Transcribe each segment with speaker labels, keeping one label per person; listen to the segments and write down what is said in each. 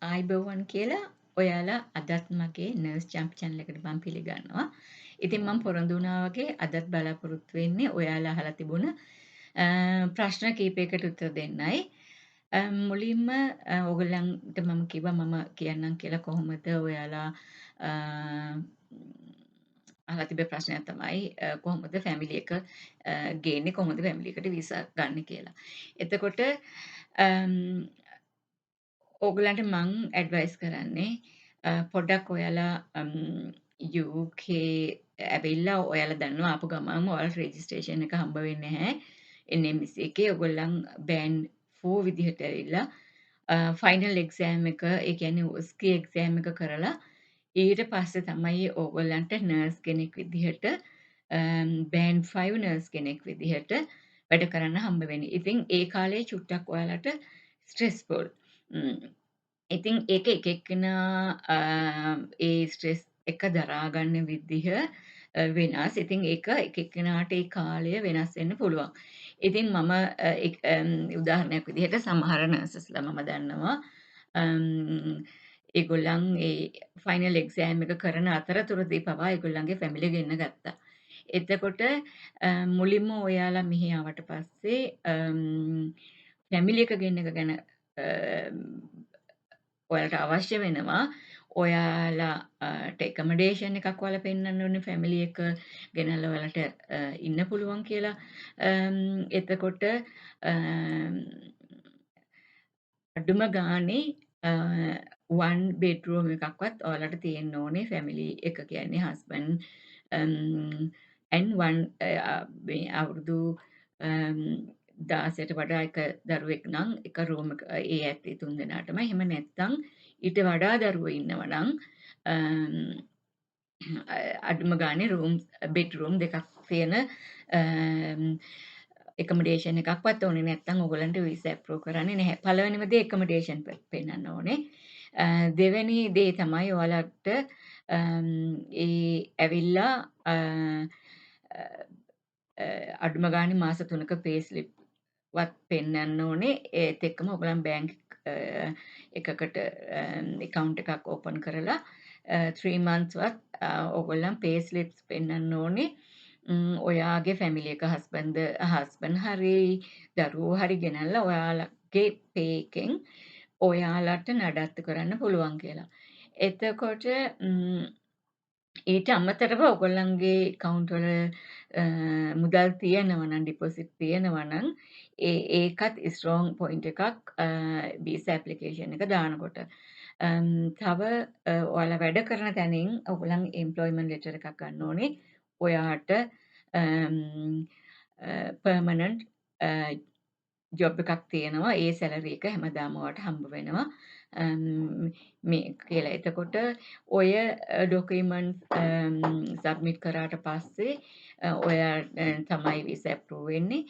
Speaker 1: ආයිබෝවන් කියලා ඔයාලා අදත් මගේ නර්ස් චැම්ප් channel එකට මම පිළිගන්නවා. ඉතින් මම පොරොන්දු වුණා වගේ අදත් බලාපොරොත්තු වෙන්නේ ඔයාලා අහලා තිබුණ ප්‍රශ්න කීපයකට උත්තර දෙන්නයි. මුලින්ම ඕගොල්ලන්ට මම කිව්වා මම කියන්නම් කියලා කොහොමද ඔයාලා අ අහලා තිබෙ ප්‍රශ්නයක් තමයි කොහොමද ෆැමිලි එක ගේන්නේ කොහොමද ෆැමිලි එකට වීසා ගන්න කියලා. එතකොට අම් ඕගලන්ට මං ඇඩ්වයිස් කරන්නේ පොඩ්ඩක් ඔයාලා UK ඇවිල්ලා ඔයාලා දන්නවා ආපු ගමන්ම ඔයාලට රෙජිස්ට්‍රේෂන් එක හම්බ වෙන්නේ නැහැ. NMC එකේ ඔයගොල්ලන් බෑන්ඩ් 4 විදිහට ඇවිල්ලා ෆයිනල් එක්සෑම් එක ඒ කියන්නේ OSCE එක්සෑම් එක කරලා ඊට පස්සේ තමයි ඕගොල්ලන්ට නර්ස් කෙනෙක් විදිහට බෑන්ඩ් 5 නර්ස් කෙනෙක් විදිහට වැඩ කරන්න හම්බ වෙන්නේ. ඉතින් ඒ කාලේ චුට්ටක් ඔයාලට ස්ට්‍රෙස්ෆුල්. ඉතින් ඒක එක එක්කෙනා ඒ ස්ට්‍රෙස් එක දරාගන්න විදිහ වෙනස්. ඉතින් ඒක එක එක්කෙනාට ඒ කාලය වෙනස් වෙන්න පුළුවන්. ඉතින් මම උදාහරණයක් විදිහට සමහර නර්සස්ලා මම දන්නවා ඒගොල්ලන් ඒ ෆයිනල් එක්සෑම් එක කරන අතරතුරදී පවා ඒගොල්ලන්ගේ ෆැමිලි ගෙන්න ගත්තා. එතකොට මුලින්ම ඔයාලා මෙහි ආවට පස්සේ ෆැමිලි එක ගෙන්න එක ගැන ඔයාලට අවශ්‍ය වෙනවා ඔයාලාට එකමඩේෂන් එකක් ඔයාලා පෙන්වන්න ඕනේ ෆැමිලි එක ගෙනල්ලා ඔයාලට ඉන්න පුළුවන් කියලා. එතකොට අඩුම ගානේ 1 බෙඩ්රූම් එකක්වත් ඔයාලට තියෙන්න ඕනේ ෆැමිලි එක කියන්නේ හස්බන්ඩ් and 1 මේ අවුරුදු 16ට වඩා එක දරුවෙක් නම් එක රූම් එක ඒ ඇත්තේ 3 දෙනාටම. එහෙම නැත්නම් ඊට වඩා දරුවෝ ඉන්නවා නම් අඩුම ගානේ බෙඩ්රූම් දෙකක් තියෙන එකමඩේෂන් එකක්වත් ඕනේ නැත්නම් ඕගොල්ලන්ට වීසා ඇප්‍රූව් කරන්නේ නැහැ. පළවෙනිම දේ එකමඩේෂන් පෙන්නන්න ඕනේ. දෙවෙනි දේ තමයි ඔයාලට ඒ ඇවිල්ලා අඩුම ගානේ මාස 3ක පේ ස්ලිප් වත් පෙන්වන්න ඕනේ. ඒත් එක්කම ඔයගොල්ලන් බැංක් එකකට account එකක් open කරලා 3 months වත් ඔයගොල්ලන් pay slips පෙන්වන්න ඕනේ. ඔයාගේ ෆැමිලි එක හස්බන්ඩ් හරි දරුවෝ හරි ගෙනල්ලා ඔයාලගේ pay එකෙන් ඔයාලට නඩත්තු කරන්න පුළුවන් කියලා. එතකොට ඊට අමතරව ඔයගොල්ලන්ගේ account වල මුදල් තියෙනවා නම් ඩිපොසිට් තියෙනවා නම් ඒකත් ස්ට්‍රෝං පොයින්ට් එකක් වීසා ඇප්ලිකේෂන් එක දානකොට. තව ඔයාලා වැඩ කරන තැනින් ඔයගොල්ලන් එම්ප්ලොයිමන්ට් ලෙටර් එකක් ගන්න ඕනේ. ඔයාට පර්මනන්ට් ජොබ් එකක් තියෙනවා. ඒ සැලරි එක හැමදාම ඔයාට හම්බ වෙනවා. මේ කියලා. එතකොට ඔය ඩොකියුමන්ට්ස් සබ්මිට් කරාට පස්සේ ඔයා තමයි වීසා ඇප්‍රූව් වෙන්නේ.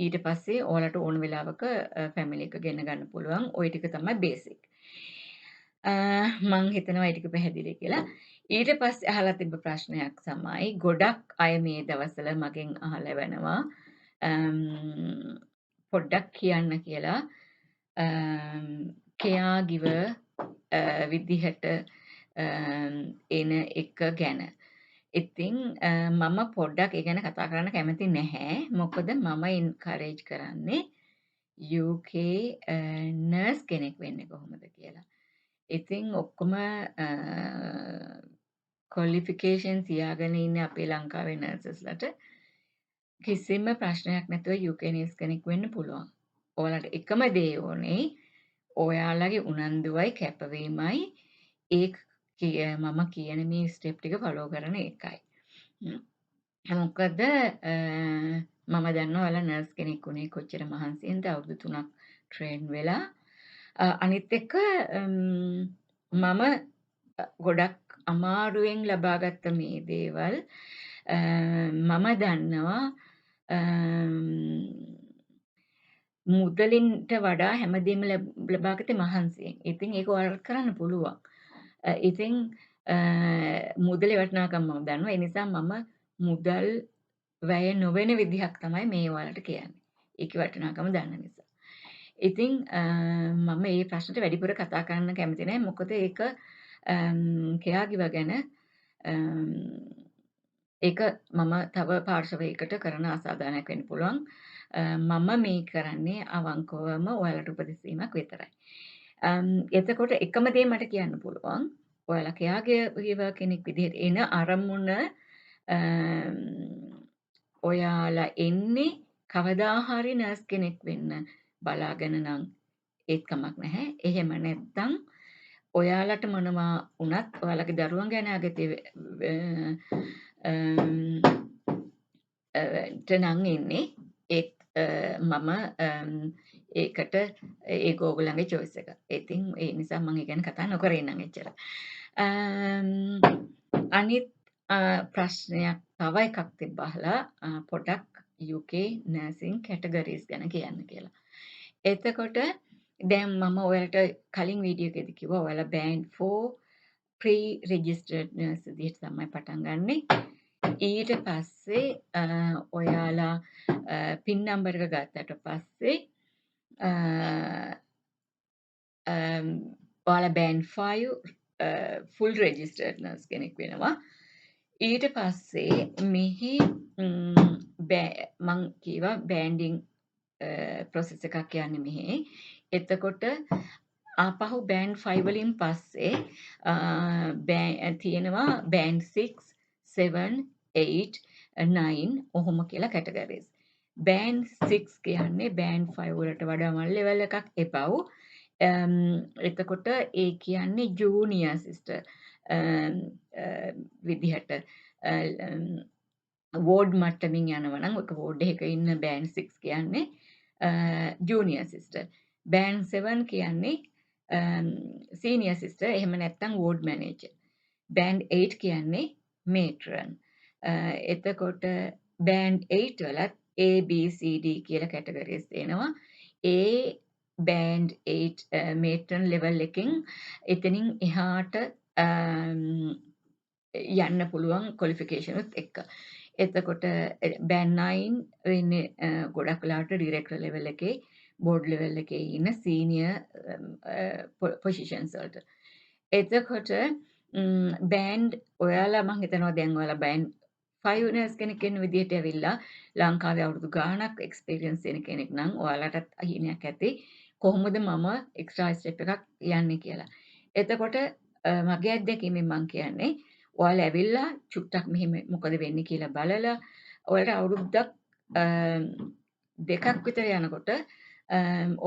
Speaker 1: ඊට පස්සේ ඔයාලට ඕන වෙලාවක ෆැමිලි එක ගෙන ගන්න පුළුවන්. ওই ටික තමයි බේසික්. මං හිතනවා ඒ ටික පැහැදිලි කියලා. ඊට පස්සේ අහලා තිබ්බ ප්‍රශ්නයක් තමයි ගොඩක් අය මේ දවස්වල මගෙන් අහලා වෙනවා පොඩ්ඩක් කියන්න කියලා caregiver විදිහට එන එක ගැන. ඉතින් මම පොඩ්ඩක් ඒ ගැන කතා කරන්න කැමති නැහැ. මොකද මම එන්කරේජ් කරන්නේ UK නර්ස් කෙනෙක් වෙන්නේ කොහොමද කියලා. ඉතින් ඔක්කොම ක්වොලිෆිකේෂන් තියාගෙන ඉන්නේ අපේ ලංකාවේ නර්සස්ලට කිසිම ප්‍රශ්නයක් නැතුව UK නර්ස් කෙනෙක් වෙන්න පුළුවන්. ඔයාලට එකම දේ ඕනේ ඔයාලගේ උනන්දුවයි කැපවීමයි මම කියන මේ ස්ටෙප් ටික ෆලෝ කරන එකයි. මොකද මම දන්නවා ඔයාලා නර්ස් කෙනෙක් වුණේ කොච්චර මහන්සියෙන්ද අවුරුදු 3ක් ට්‍රේන් වෙලා. අනිත් එක මම ගොඩක් අමාරුවෙන් ලබාගත්ත මේ දේවල් මම දන්නවා මුදලින්ට වඩා හැමදේම ලබාගත්තේ මහන්සියෙන්. ඉතින් ඒක ඔයාලට කරන්න පුළුවන්. ඉතින් මුදලේ වටිනාකම මම දන්නවා. ඒ නිසා මම මුදල් වැය නොවන විදිහක් තමයි මේ ඔයාලට කියන්නේ. ඒකේ වටිනාකම දන්න නිසා. ඉතින් මම ඒ ප්‍රශ්නට වැඩිපුර කතා කරන්න කැමති නෑ. මොකද ඒක කෙයාගිව ගැන අම් ඒක මම තව පාර්ශවයකට කරන අසාධාරණයක් වෙන්න පුළුවන්. මම මේ කරන්නේ අවංකවම ඔයාලට උපදෙස් දීමක් විතරයි. එතකොට එකම දේ මට කියන්න පුළුවන්. ඔයාලා කෙයාගිවර් කෙනෙක් විදිහට එන අරමුණ ඔයාලා එන්නේ කවදා හරි නර්ස් කෙනෙක් වෙන්න බලාගෙන නම් ඒත් කමක් නැහැ. එහෙම නැත්තම් ඔයාලට මොනවා වුණත් ඔයාලගේ දරුවන් ගැන අගතිය ට නං එන්නේ ඒත් මම ඒකට ඒක ඕගොල්ලන්ගේ චොයිස් එක. ඉතින් ඒ නිසා මම ඒ ගැන කතා නොකර ඉන්නම් එච්චර. අනිත් ප්‍රශ්නයක් තව එකක් තිබ්බහලා පොඩක් UK නර්සින් කැටගරීස් ගැන කියන්න කියලා. එතකොට දැන් මම ඔයාලට කලින් වීඩියෝ එකේදී කිව්වා ඔයාලා බෑන්ඩ් 4 pre-registered nurse විදිහට තමයි පටන් ගන්නෙ. ඊට පස්සේ ඔයාලා පින් නම්බර් එක ගත්තට පස්සේ ඔයාලා බෑන්ඩ් 5 full registered nurse කෙනෙක් වෙනවා. ඊට පස්සේ මෙහි මං කීවා බෑන්ඩින් ප්‍රොසෙස් එකක් යන්නේ මෙහි. එතකොට ආපහු බෑන්ඩ් 5 වලින් පස්සේ තියෙනවා බෑන්ඩ් 6, 7, 8, 9 ඔහොම කියලා කැටගරිස්. බෑන්ඩ් 6 කියන්නේ බෑන්ඩ් 5 වලට වඩා වන් ලෙවල් එකක් එපව්. එතකොට ඒ කියන්නේ ජූනියර් සිස්ටර් විදිහට වෝඩ් මට්ටමින් යනවා නම් ඔක වෝඩ් එකක ඉන්න බෑන්ඩ් 6 කියන්නේ ජූනියර් සිස්ටර්. බෑන්ඩ් 7 කියන්නේ සීනියර් සිස්ටර් එහෙම නැත්නම් වෝඩ් මැනේජර්. බෑන්ඩ් 8 කියන්නේ මේට්‍රන්. එතකොට බෑන්ඩ් 8 වලත් A B C D කියලා කැටගරිස් තියෙනවා. ඒ බෑන්ඩ් 8 මේට්‍රන් ලෙවල් එකකින් එතනින් එහාට යන්න පුළුවන් ක්වොලිෆිකේෂන් උත් එක්ක. එතකොට බෑන්ඩ් 9 වෙන්නේ ගොඩක් වෙලාවට ඩිරෙක්ටර් ලෙවල් එකේ බෝඩ් ලෙවල් එකේ ඉන්න සීනියර් පොසිෂන්ස් වලට. එතකොට බෑන්ඩ් ඔයාලා මං හිතනවා දැන් ඔයාලා බෑන්ඩ් 5 නර්ස් කෙනෙක් වෙන විදිහට ඇවිල්ලා ලංකාවේ අවුරුදු ගාණක් එක්ස්පීරියන්ස් තියෙන කෙනෙක් නම් ඔයාලටත් අහිණයක් ඇති කොහොමද මම එක්ස්ට්‍රා ස්ටෙප් එකක් යන්නේ කියලා. එතකොට මගේ අත්දැකීමෙන් මං කියන්නේ ඔයාලා ඇවිල්ලා චුට්ටක් මෙහෙම මොකද වෙන්නේ කියලා බලලා ඔයාලට අවුරුද්දක් දෙකක් විතර යනකොට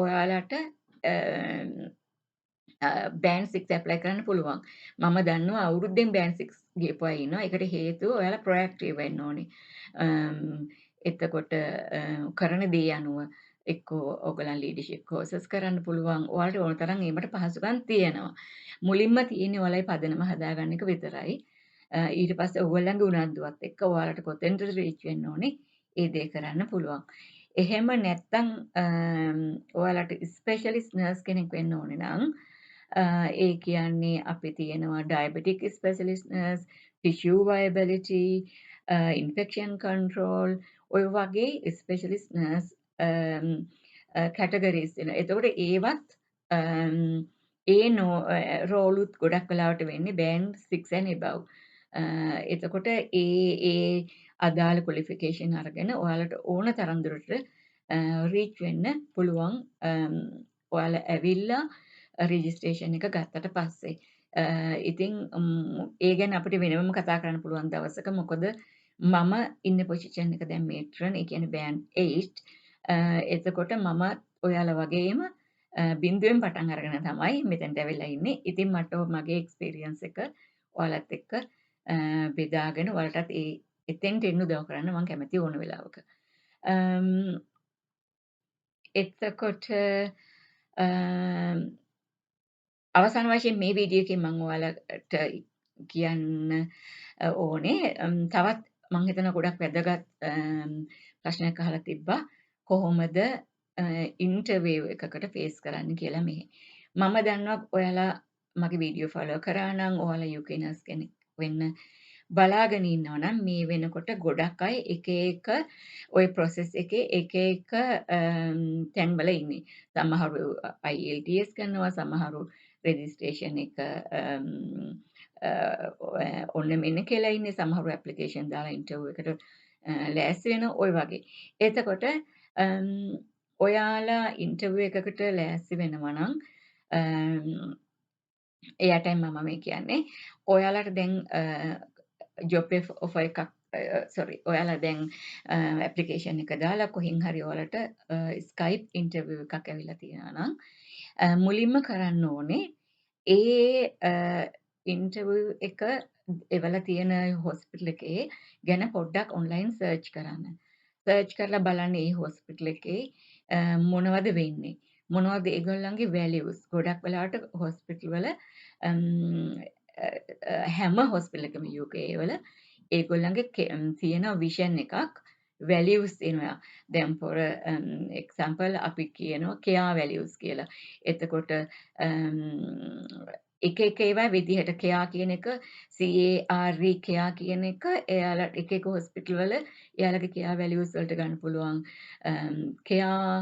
Speaker 1: ඔයාලට බෑන්ඩ් 6 ඇප්ලයි කරන්න පුළුවන්. මම දන්නවා අවුරුද්දෙන් බෑන්ඩ් 6 ගියපු අය ඉන්නවා. ඒකට හේතුව ඔයාලා ප්‍රොඇක්ටිව් වෙන්න ඕනේ. එතකොට කරන දේ අනුව එක්කෝ ඔයගලන් ලීඩර්ෂිප් කෝසස් කරන්න පුළුවන්. ඔයාලට ඕන තරම් ඒකට පහසුකම් තියෙනවා. මුලින්ම තියෙන්නේ ඔයාලයි පදනම හදාගන්න එක විතරයි. ඊට පස්සේ ඔයගොල්ලන්ගේ උනන්දුවත් එක්ක ඔයාලට කොතෙන්ද රීච් වෙන්න ඕනේ ඒ දේ කරන්න පුළුවන්. එහෙම නැත්තම් ඔයාලට ස්පෙෂලිස්ට් නර්ස් කෙනෙක් වෙන්න ඕනේ නම් ඒ කියන්නේ අපි තියෙනවා diabetic specialist nurse, tissue viability, infection control ඔය වගේ ස්පෙෂලිස්ට් නර්ස් කැටගරීස් තියෙනවා. එතකොට ඒවත් රෝලුත් ගොඩක් වෙලාවට වෙන්නේ බෑන්ඩ් 6 and above. එතකොට ඒ අදාළ ක්වොලිෆිකේෂන් අරගෙන ඔයාලට ඕන තරම් දුරට රීච් වෙන්න පුළුවන්. ඔයාලා ඇවිල්ලා රෙජිස්ට්‍රේෂන් එක ගත්තට පස්සේ. ඉතින් ඒ ගැන අපිට වෙනම කතා කරන්න පුළුවන් දවසක. මොකද මම ඉන්න පොසිෂන් එක දැන් මේට්‍රන් ඒ කියන්නේ බෑන්ඩ් 8. එතකොට මම ඔයාලා වගේම බිඳුවෙන් පටන් අරගෙන තමයි මෙතෙන්ට ඇවිල්ලා ඉන්නේ. ඉතින් මට මගේ එක්ස්පීරියන්ස් එක ඔයාලත් එක්ක බෙදාගෙන ඔයාලටත් එතෙන්ට එන්න උදව් කරන්න මම කැමති ඕන වෙලාවක. එතකොට අවසාන වශයෙන් මේ වීඩියෝ එකෙන් මම ඔයාලට කියන්න ඕනේ තවත් මම හිතනවා ගොඩක් වැදගත් ප්‍රශ්නයක් අහලා තිබ්බා. කොහොමද ඉන්ටර්විව් එකකට ෆේස් කරන්න කියලා මෙහි. මම දන්නවා ඔයාලා මගේ වීඩියෝ ෆලෝ කරා නම් ඔයාලා UK නර්ස් කෙනෙක් වෙන්න බලාගෙන ඉන්නවා නම් මේ වෙනකොට ගොඩක් අය එක එක ওই process එකේ එක එක තැන්වල ඉන්නේ. සමහරු IELTS කරනවා, සමහරු registration එක ඔන්න මෙන්න කියලා ඉන්නේ, සමහරු application දාලා interview එකට ලෑස්ති වෙනවා ඔය වගේ. එතකොට ඔයාලා interview එකකට ලෑස්ති වෙනවා නම් ඒ යටයි මම මේ කියන්නේ. ඔයාලට දැන් ජොබ් ඔෆර් එකක් සෝරි ඔයාලා දැන් ඇප්ලිකේෂන් එක දාලා කොහෙන් හරි ඔයාලට Skype ඉන්ටර්විව් එකක් ඇවිල්ලා තියෙනවා නම් මුලින්ම කරන්න ඕනේ ඒ ඉන්ටර්විව් එක එවලා තියෙන හොස්පිටල් එකේ ගැන පොඩ්ඩක් ඔන්ලයින් සර්ච් කරන්න. සර්ච් කරලා බලන්න ඒ හොස්පිටල් එකේ මොනවද වෙන්නේ? මොනවද ඒගොල්ලන්ගේ වැලියුස්? ගොඩක් වෙලාවට හොස්පිටල් වල හැම හොස්පිටල් එකම UK වල ඒගොල්ලන්ගේ තියෙන විෂන් එකක් වැලියුස් තියෙනවා. දැන් for example අපි කියනවා care values කියලා. එතකොට එක එක ඒවා විදිහට care කියන එක CARE care කියන එක එයාලා එක එක හොස්පිටල් වල එයාලගේ care values වලට ගන්න පුළුවන්. care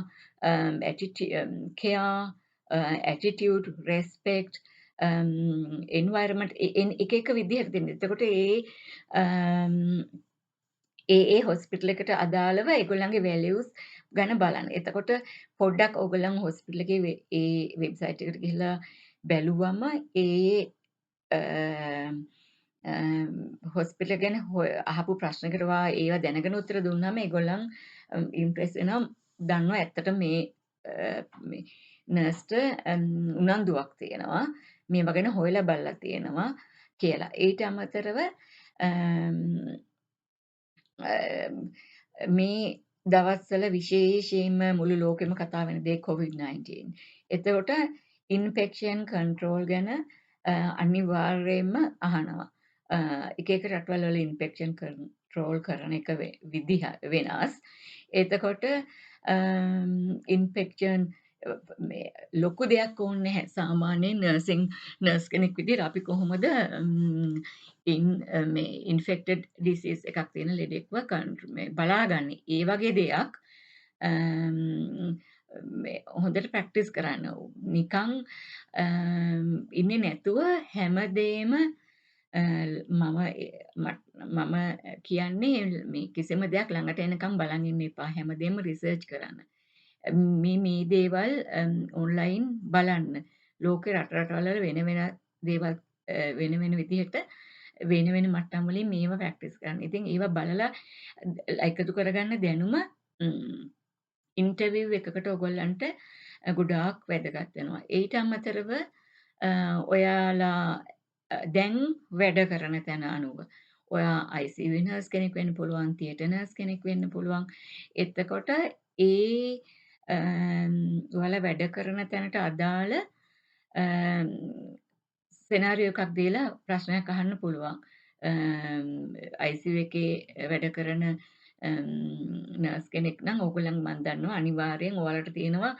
Speaker 1: attitude, respect, environment එක එක විදිහට දෙන්නේ. එතකොට ඒ හොස්පිටල් එකට අදාළව ඒගොල්ලන්ගේ වැලියුස් ගැන බලන්න. එතකොට පොඩ්ඩක් ඕගොල්ලන් හොස්පිටල් එකේ ඒ වෙබ්සයිට් එකට ගිහලා බැලුවම හොස්පිටල් ගැන අහපු ප්‍රශ්නකට ඒවා දැනගෙන උත්තර දුන්නාම ඒගොල්ලන් ඉම්ප්‍රෙස් වෙනවා. දන්නවා ඇත්තට මේ නර්ස්ට උනන්දුවක් තියෙනවා. මේවා ගැන හොයලා බලලා තියෙනවා කියලා. ඊට අමතරව මේ දවස්වල විශේෂයෙන්ම මුළු ලෝකෙම කතා වෙන දේ COVID-19. එතකොට ඉන්ෆෙක්ෂන් කන්ට්‍රෝල් ගැන අනිවාර්යයෙන්ම අහනවා. එක එක රටවල් වල ඉන්ෆෙක්ෂන් කන්ට්‍රෝල් කරන එක විදිහ වෙනස්. එතකොට ඉන්ෆෙක්ෂන් මේ ලොකු දෙයක් ඕනේ නැහැ. සාමාන්‍යයෙන් නර්ස් කෙනෙක් විදිහට අපි කොහොමද මේ ඉන්ෆෙක්ටඩ් ඩිසීස් එකක් තියෙන ලෙඩෙක්ව මේ බලාගන්නේ. ඒ වගේ දෙයක් මේ හොඳට ප්‍රැක්ටිස් කරන්න. නිකන් ඉන්නේ නැතුව හැමදේම මම කියන්නේ මේ කිසිම දෙයක් ළඟට එනකම් බලන් ඉන්න එපා. හැමදේම රිසර්ච් කරන්න. මේ දේවල් ඔන්ලයින් බලන්න. ලෝකේ රටවල් වල වෙන වෙන දේවල් වෙන විදිහට වෙන වෙන මට්ටම් වලින් මේවා ප්‍රැක්ටිස් කරන්න. ඉතින් ඒවා බලලා එකතු කරගන්න දැනුම ඉන්ටර්විව් එකකට ඔයගොල්ලන්ට ගොඩාක් වැදගත් වෙනවා. ඊට අමතරව ඔයාලා දැන් වැඩ කරන තැන අනුව ඔයා ICU නර්ස් කෙනෙක් වෙන්න පුළුවන්, තියටර් නර්ස් කෙනෙක් වෙන්න පුළුවන්. එතකොට ඔයාලා වැඩ කරන තැනට අදාළ සෙනාරියෝ එකක් දීලා ප්‍රශ්නයක් අහන්න පුළුවන්. ICU එකේ වැඩ කරන නර්ස් කෙනෙක් නම් ඕගොල්ලන් මන් දන්නවා අනිවාර්යෙන් ඔයාලට තියෙනවා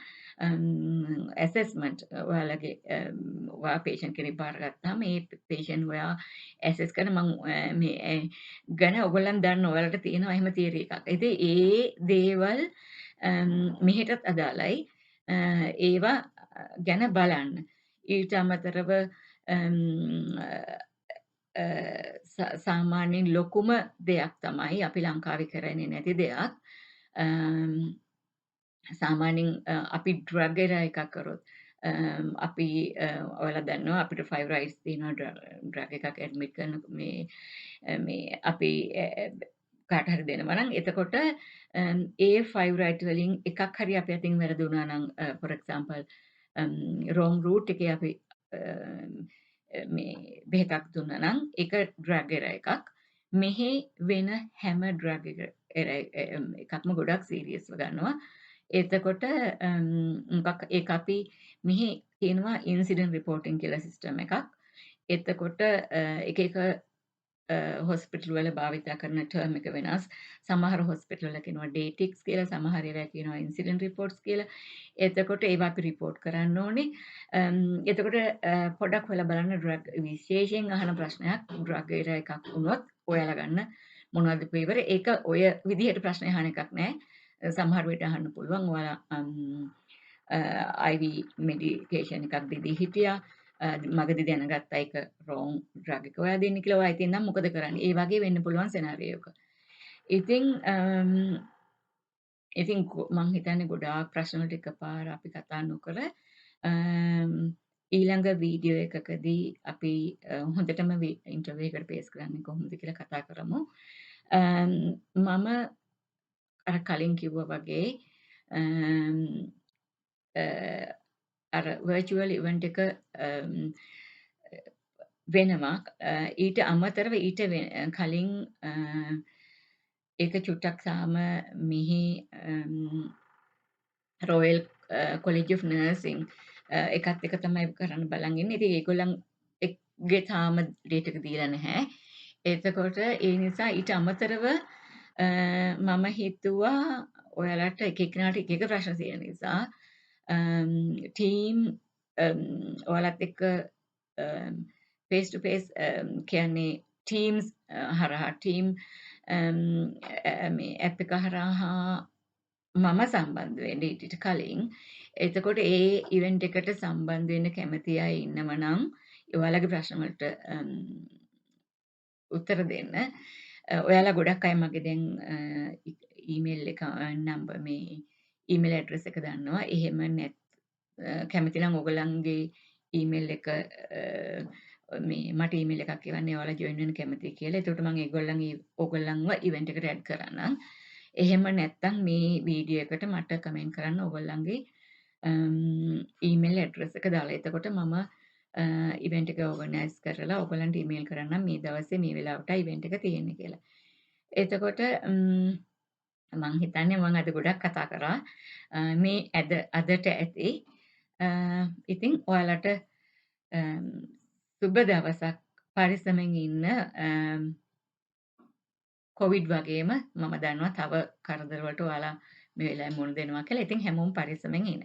Speaker 1: ඇසෙස්මන්ට්. ඔයාලගේ ඔයා පේෂන්ට් කෙනෙක් බාරගත්තාම ඒ පේෂන්ට් ඔයා ඇසෙස් කරන මේ ගැන ඔයගොල්ලන් දන්න ඔයාලට තියෙනවා එහෙම තියරි එකක්. ඉතින් ඒ දේවල් මෙහෙටත් අදාළයි. ඒවා ගැන බලන්න. ඊට අමතරව සාමාන්‍යයෙන් ලොකුම දෙයක් තමයි අපි ලංකාවේ කරන්නේ නැති දෙයක්. සාමාන්‍යයෙන් අපි ඩ්‍රග් එකක් කරොත් අපි ඔයාලා දන්නවා අපිට 5 rights තියෙනවා ඩ්‍රග් එකක් ඇඩ්මිට් කරන මේ අපි කාට හරි දෙනවා නම් එතකොට ඒ 5 right වලින් එකක් හරි අපි අතින් වැරදුනා නම් for example wrong route එකේ අපි මේ බෙහෙතක් දුන්නා නම් ඒක ඩ්‍රග් එකක්. මෙහි වෙන හැම ඩ්‍රග් එකක්ම ගොඩක් සීරියස්ව ගන්නවා. එතකොට ඒක අපි මෙහි තියෙනවා ඉන්සිඩන්ට් රිපෝටින් කියලා සිස්ටම් එකක්. එතකොට එක හොස්පිටල් වල භාවිතා කරන ටර්ම් එක වෙනස්. සමහර හොස්පිටල් වල කියනවා ඩේටික්ස් කියලා, සමහර ඒවා කියනවා ඉන්සිඩන්ට් රිපෝට්ස් කියලා. එතකොට ඒවා අපි රිපෝට් කරන්න ඕනේ. එතකොට පොඩ්ඩක් හොයලා බලන්න ඩ්‍රග් විශේෂයෙන් අහන ප්‍රශ්නයක් ඩ්‍රග් එරර් එකක් වුණොත් ඔයාලා ගන්න මොනවද පියවර? ඒක ඔය විදිහට ප්‍රශ්න අහන එකක් නෑ. සමහර විට අහන්න පුළුවන් ඔයාලා IV මෙඩිකේෂන් එකක් දීදී හිටියා. මගදී දැනගත්තා ඒක රෝන් ඩ්‍රග් එක ඔයා දෙන්නේ කියලා. ඔයා ඉතින් නම් මොකද කරන්නේ? ඒ වගේ වෙන්න පුළුවන් සෙනාරියෝ එක. ඉතින් මං හිතන්නේ ගොඩාක් ප්‍රශ්න වලට එකපාර අපි කතා නොකර ඊළඟ වීඩියෝ එකකදී අපි හොඳටම ඉන්ටර්විව් එකට බේස් කරන්නේ කොහොමද කියලා කතා කරමු. මම අර කලින් කිව්වා වගේ අර වර්චුවල් ඉවෙන්ට් එක වෙනවා. ඊට අමතරව ඊට කලින් ඒක චුට්ටක් තාම මෙහි රොයල් කොලෙජ් ඔෆ් නර්සින් එකත් එක තමයි කරන්න බලන් ඉන්නේ. ඉතින් ඒගොල්ලන් ගේ තාම ඩේට් එක දීලා නැහැ. එතකොට ඒ නිසා ඊට අමතරව මම හිතුවා ඔයාලට එක එක්කෙනාට එක එක ප්‍රශ්න තියෙන නිසා ටීම් ඔයාලත් එක්ක ෆේස් ටු ෆේස් කියන්නේ ටීම්ස් හරහා ටීම් මේ ඇප් එක හරහා මම සම්බන්ධ වෙන්න ඊට කලින්. එතකොට ඒ ඉවෙන්ට් එකට සම්බන්ධ වෙන්න කැමති අය ඉන්නව නම් ඔයාලගේ ප්‍රශ්න වලට උත්තර දෙන්න. ඔයාලා ගොඩක් අය මගේ දැන් ඊමේල් එක මේ ඊමේල් ඇඩ්‍රස් එක දන්නවා. එහෙම කැමති නම් ඔයගලන්ගේ ඊමේල් එක මේ මට ඊමේල් එකක් එවන්න ඔයාලා ජොයින් වෙන්න කැමතියි කියලා. එතකොට මම ඔයගොල්ලන්ව ඉවෙන්ට් එකට ඇඩ් කරන්නම්. එහෙම නැත්නම් මේ වීඩියෝ එකට මට කමෙන්ට් කරන්න ඔයගොල්ලන්ගේ ඊමේල් ඇඩ්‍රස් එක දාලා. එතකොට මම ඉවෙන්ට් එක ඕගනයිස් කරලා ඔයගොල්ලන්ට ඊමේල් කරන්නම් මේ දවසේ මේ වෙලාවට ඉවෙන්ට් එක තියෙන්නේ කියලා. එතකොට මං හිතන්නේ මං අද ගොඩක් කතා කරා. මේ අදට ඇති. ඉතින් ඔයාලට සුබ දවසක්. පරිස්සමෙන් ඉන්න. කොවිඩ් වගේම මම දන්නවා තව කරදර වලට ඔයාලා මේ වෙලාවේ මුහුණ දෙනවා කියලා. ඉතින් හැමෝම පරිස්සමෙන් ඉන්න.